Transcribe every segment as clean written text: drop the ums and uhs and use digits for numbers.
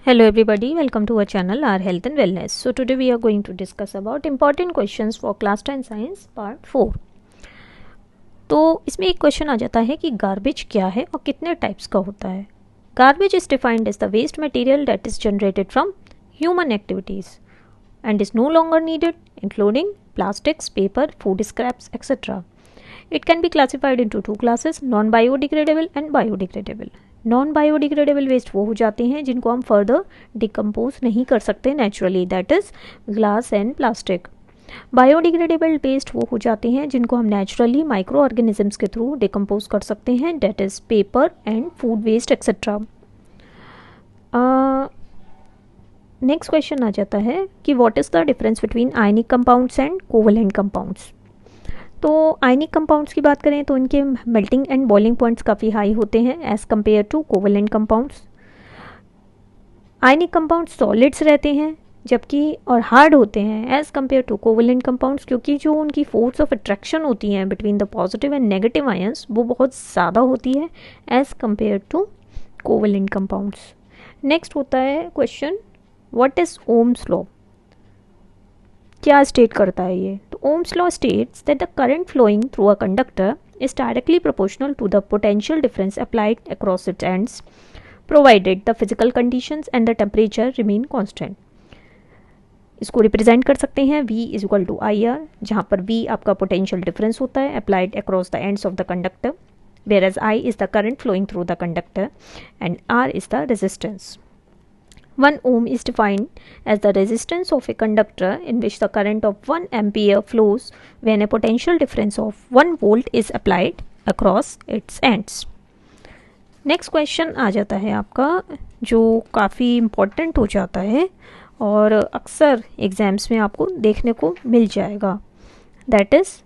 Hello everybody, welcome to our channel our health and wellness. So today we are going to discuss about important questions for class 10 science part 4. तो इसमें एक question आ जाता है कि garbage क्या है और कितने टाइप्स का होता है. Garbage is defined as the waste material that is generated from human activities and is no longer needed, including plastics, paper, food scraps, etc. It can be classified into two classes, non-biodegradable and biodegradable. Non biodegradable waste वो हो जाते हैं जिनको हम further decompose नहीं कर सकते naturally, that is glass and plastic. Biodegradable waste वो हो जाते हैं जिनको हम नेचुरली माइक्रो ऑर्गेनिजम्स के थ्रू डिकम्पोज कर सकते हैं, that is paper and food waste etcetera. Next question आ जाता है कि what is the difference between ionic compounds and covalent compounds. तो आयनिक कंपाउंड्स की बात करें तो इनके मेल्टिंग एंड बॉइलिंग पॉइंट्स काफ़ी हाई होते हैं as compare to covalent compounds. आयनिक कंपाउंड्स सॉलिड्स रहते हैं जबकि और हार्ड होते हैं as compare to covalent compounds, क्योंकि जो उनकी फोर्स ऑफ अट्रैक्शन होती है between the positive and negative ions वो बहुत ज़्यादा होती है एज़ compare to covalent compounds. Next होता है question, what is Ohm's law. क्या स्टेट करता है ये. तो Ohm's law states that the current flowing through a conductor is directly proportional to the potential difference applied across its ends provided the physical conditions and the temperature remain constant. इसको represent कर सकते हैं V is equal to IR, जहाँ पर V आपका potential difference होता है applied across the ends of the conductor, whereas I is the current flowing through the conductor and R is the resistance. 1 ohm is defined as the resistance of a conductor in which the current of 1 ampere flows when a potential difference of 1 volt is applied across its ends. Next question आ जाता है आपका जो काफ़ी important हो जाता है और अक्सर एग्ज़ाम्स में आपको देखने को मिल जाएगा, that is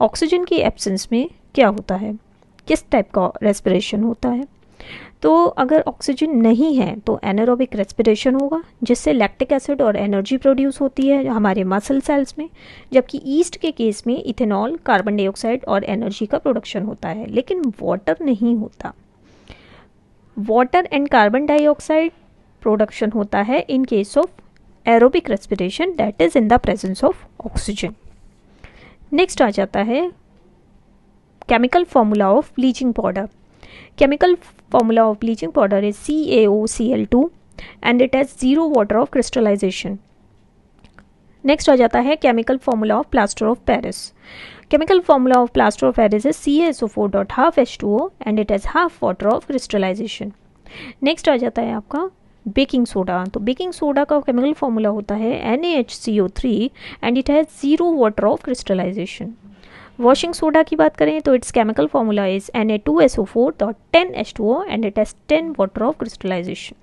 ऑक्सीजन की एब्सेंस में क्या होता है, किस टाइप का रेस्पिरेशन होता है. तो अगर ऑक्सीजन नहीं है तो एनारोबिक रेस्पिरेशन होगा जिससे लैक्टिक एसिड और एनर्जी प्रोड्यूस होती है हमारे मसल सेल्स में, जबकि ईस्ट के केस में इथेनॉल, कार्बन डाइऑक्साइड और एनर्जी का प्रोडक्शन होता है, लेकिन वाटर नहीं होता. Water and carbon dioxide production होता है in case of aerobic respiration, that is in the presence of oxygen. Next आ जाता है chemical formula of bleaching powder. Chemical formula of bleaching powder is CaOCl2 and it has 0 water of crystallization. Next आ जाता है chemical formula of plaster of Paris. Chemical formula of plaster of Paris is CaSO4.12H2O and it has half water of crystallization. Next आ जाता है आपका baking soda. तो baking soda का chemical formula होता है NaHCO3 and it has 0 water of crystallization. Washing soda की बात करें तो its chemical formula is Na2SO4.10H2O and it has 10 water of crystallization.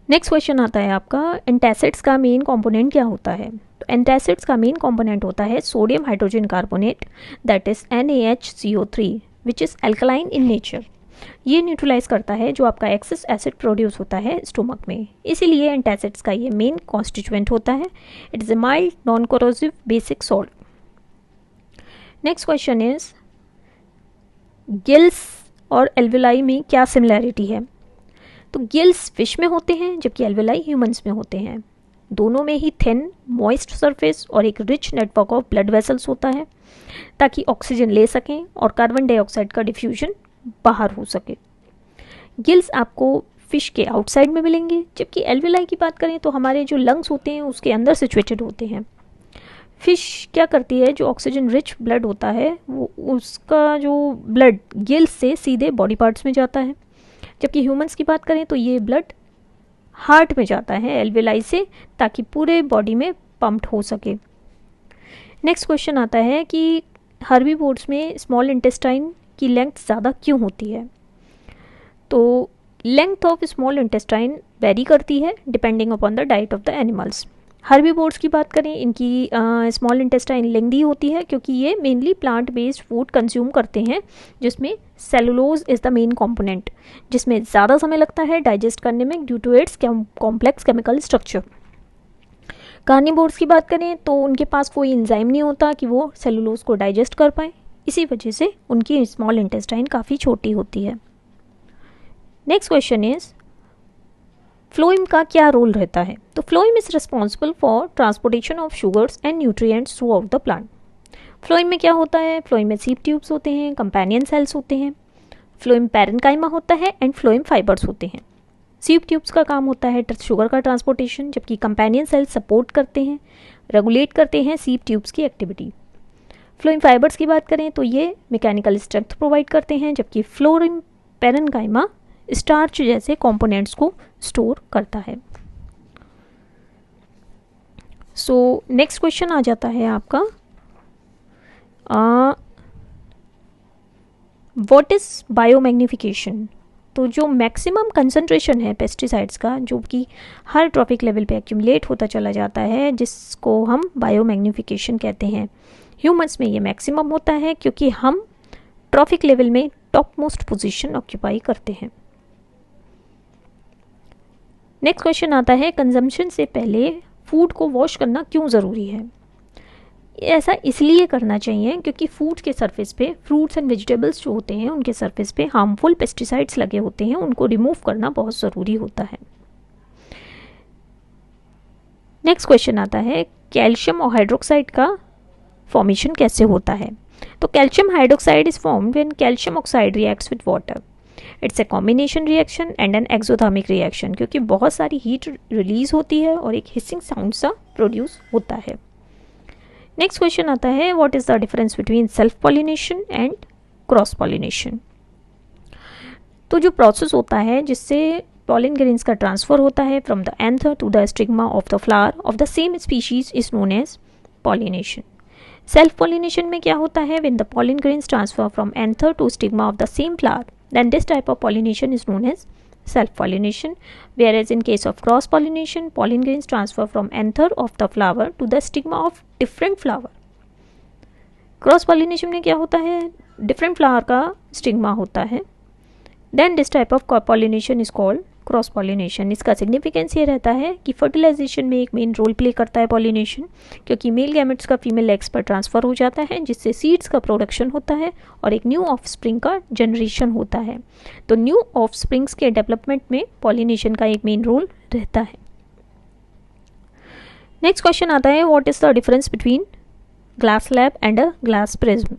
Next question आता है आपका, एंटासिड्स का मेन कंपोनेंट क्या होता है. तो एंटासिड्स का मेन कंपोनेंट होता है sodium hydrogen carbonate, that is NaHCO3 which is alkaline in nature. ये न्यूट्रलाइज करता है जो आपका एक्सेस एसिड प्रोड्यूस होता है स्टोमक में, इसीलिए एंटासिड्स का ये मेन कॉन्स्टिट्यूएंट होता है. It is a mild non corrosive basic salt. Next question is, gills और एल्वेलाई में क्या सिमिलैरिटी है. तो गिल्स फिश में होते हैं जबकि एल्वेलाई ह्यूमंस में होते हैं. दोनों में ही थिन मॉइस्ट सरफेस और एक rich network of blood vessels होता है ताकि ऑक्सीजन ले सकें और कार्बन डाइऑक्साइड का डिफ्यूजन बाहर हो सके. गिल्स आपको फिश के आउटसाइड में मिलेंगे जबकि एल्वेलाई की बात करें तो हमारे जो लंग्स होते हैं उसके अंदर सिचुएटेड होते हैं. फिश क्या करती है, जो ऑक्सीजन रिच ब्लड होता है वो उसका जो ब्लड गिल्स से सीधे बॉडी पार्ट्स में जाता है, जबकि ह्यूमंस की बात करें तो ये ब्लड हार्ट में जाता है एल्वेलाई से ताकि पूरे बॉडी में पंप्ड हो सके. नेक्स्ट क्वेश्चन आता है कि हर्बीवोर्स में स्मॉल इंटेस्टाइन की लेंथ ज़्यादा क्यों होती है. तो length of small intestine very करती है depending upon the diet of the animals. Herbivores की बात करें, इनकी स्मॉल इंटेस्टाइन लेंथी होती है क्योंकि ये mainly plant based food consume करते हैं जिसमें cellulose is the main component, जिसमें ज़्यादा समय लगता है डाइजेस्ट करने में due to its complex chemical structure. Carnivores की बात करें तो उनके पास कोई एंजाइम नहीं होता कि वो सेलुलोज को डाइजेस्ट कर पाए, इसी वजह से उनकी स्मॉल इंटेस्टाइन काफ़ी छोटी होती है। नेक्स्ट क्वेश्चन इज फ्लोएम का क्या रोल रहता है? तो phloem is responsible for transportation of sugars and nutrients through out the plant. Phloem में क्या होता है? फ्लोएम में सीप ट्यूब्स होते हैं, कंपेनियन सेल्स होते हैं, फ्लोएम पैरेन्काइमा होता है एंड फ्लोएम फाइबर्स होते हैं। सीप ट्यूब्स का काम होता है शुगर का ट्रांसपोर्टेशन, जबकि कंपेनियन सेल्स सपोर्ट करते हैं, रेगुलेट करते हैं सीप ट्यूब्स की एक्टिविटी। फ्लोएम फाइबर्स की बात करें तो ये मैकेनिकल स्ट्रेंथ प्रोवाइड करते हैं, जबकि फ्लोएम पैरेन्काइमा स्टार्च जैसे कंपोनेंट्स को स्टोर करता है। सो नेक्स्ट क्वेश्चन आ जाता है आपका व्हाट इज बायोमैग्निफिकेशन? तो जो मैक्सिमम कंसंट्रेशन है पेस्टिसाइड्स का, जो कि हर ट्रॉफिक लेवल पे एक्यूमुलेट होता चला जाता है, जिसको हम बायोमैग्निफिकेशन कहते हैं। ह्यूमंस में ये मैक्सिमम होता है क्योंकि हम ट्रॉफिक लेवल में टॉप मोस्ट पोजीशन ऑक्यूपाई करते हैं। नेक्स्ट क्वेश्चन आता है कंजम्पशन से पहले फूड को वॉश करना क्यों ज़रूरी है? ऐसा इसलिए करना चाहिए क्योंकि फूड के सरफेस पे फ्रूट्स एंड वेजिटेबल्स जो होते हैं उनके सरफेस पे हार्मफुल पेस्टिसाइड्स लगे होते हैं, उनको रिमूव करना बहुत ज़रूरी होता है। नेक्स्ट क्वेश्चन आता है कैल्शियम और हाइड्रोक्साइड का फॉर्मेशन कैसे होता है? तो calcium hydroxide is formed when calcium oxide reacts with water. It's a combination reaction and an exothermic reaction, क्योंकि बहुत सारी हीट रिलीज होती है और एक हिसिंग साउंड सा प्रोड्यूस होता है। नेक्स्ट क्वेश्चन आता है what is the difference between self pollination and cross pollination? तो जो प्रोसेस होता है जिससे पॉलिन ग्रेन्स का ट्रांसफर होता है from the anther to the stigma of the flower of the same species is known as pollination. Self pollination में क्या होता है? When the pollen grains transfer from anther to stigma of the same flower, then this type of pollination is known as self-pollination, whereas in case of cross-pollination, pollen grains transfer from anther of the flower to the stigma of different flower. Cross-pollination में क्या होता है? Different flower का stigma होता है, then this type of pollination is called cross pollination. इसका significance ये रहता है कि फर्टिलाइजेशन में एक मेन रोल प्ले करता है पॉलिनेशन, क्योंकि मेल गैमेट्स का फीमेल एग्स पर ट्रांसफ़र हो जाता है, जिससे सीड्स का प्रोडक्शन होता है और एक न्यू ऑफस्प्रिंग का जनरेशन होता है। तो न्यू ऑफस्प्रिंग्स के डेवलपमेंट में पॉलिनेशन का एक मेन रोल रहता है। नेक्स्ट क्वेश्चन आता है what is the difference between glass slab and a glass prism?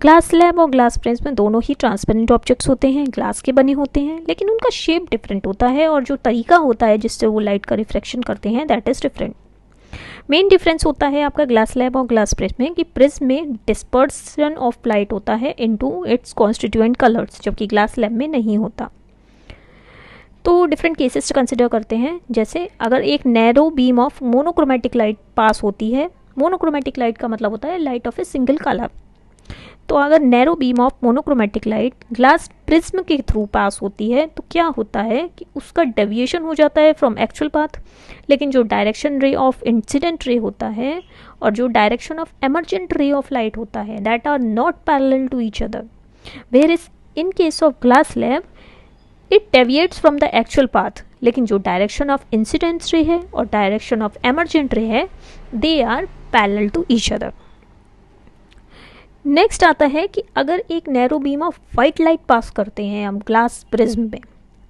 Glass slab और ग्लास प्रिज्म में दोनों ही ट्रांसपेरेंट ऑब्जेक्ट्स होते हैं, ग्लास के बने होते हैं, लेकिन उनका शेप डिफरेंट होता है और जो तरीका होता है जिससे वो लाइट का रिफ्लेक्शन करते हैं that is different. Main difference होता है आपका ग्लास स्लैब और ग्लास प्रिज्म में कि प्रिज्म में डिस्पर्सन ऑफ लाइट होता है इनटू इट्स कॉन्स्टिट्यूएंट कलर्स, जबकि ग्लास स्लैब में नहीं होता। तो डिफरेंट केसेस कंसिडर करते हैं, जैसे अगर एक narrow beam of monochromatic light pass होती है, मोनोक्रोमेटिक लाइट का मतलब होता है light of a single colour, तो अगर narrow beam of monochromatic light glass prism के थ्रू पास होती है तो क्या होता है कि उसका डेविएशन हो जाता है फ्रॉम एक्चुअल पाथ, लेकिन जो direction ray of incident ray होता है और जो direction of emergent ray of light होता है that are not parallel to each other, whereas in case of glass slab it deviates from the actual path, लेकिन जो direction of incident ray है और डायरेक्शन ऑफ एमर्जेंट रे है they are parallel to each other. Next आता है कि अगर एक narrow beam of white light pass करते हैं हम ग्लास प्रिज्म में,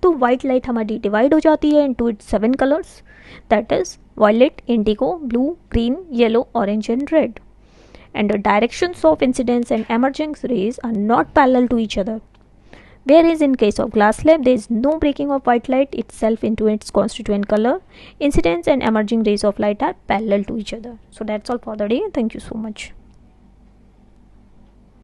तो वाइट लाइट हमारी डिवाइड हो जाती है into its 7 colours, that is violet, indigo, blue, green, yellow, orange and red, and the directions of incidence and emerging rays are not parallel to each other, whereas in case of glass slab there is no breaking of white light itself into its constituent color. Incidence and emerging rays of light are parallel to each other. So that's all for the day. Thank you so much.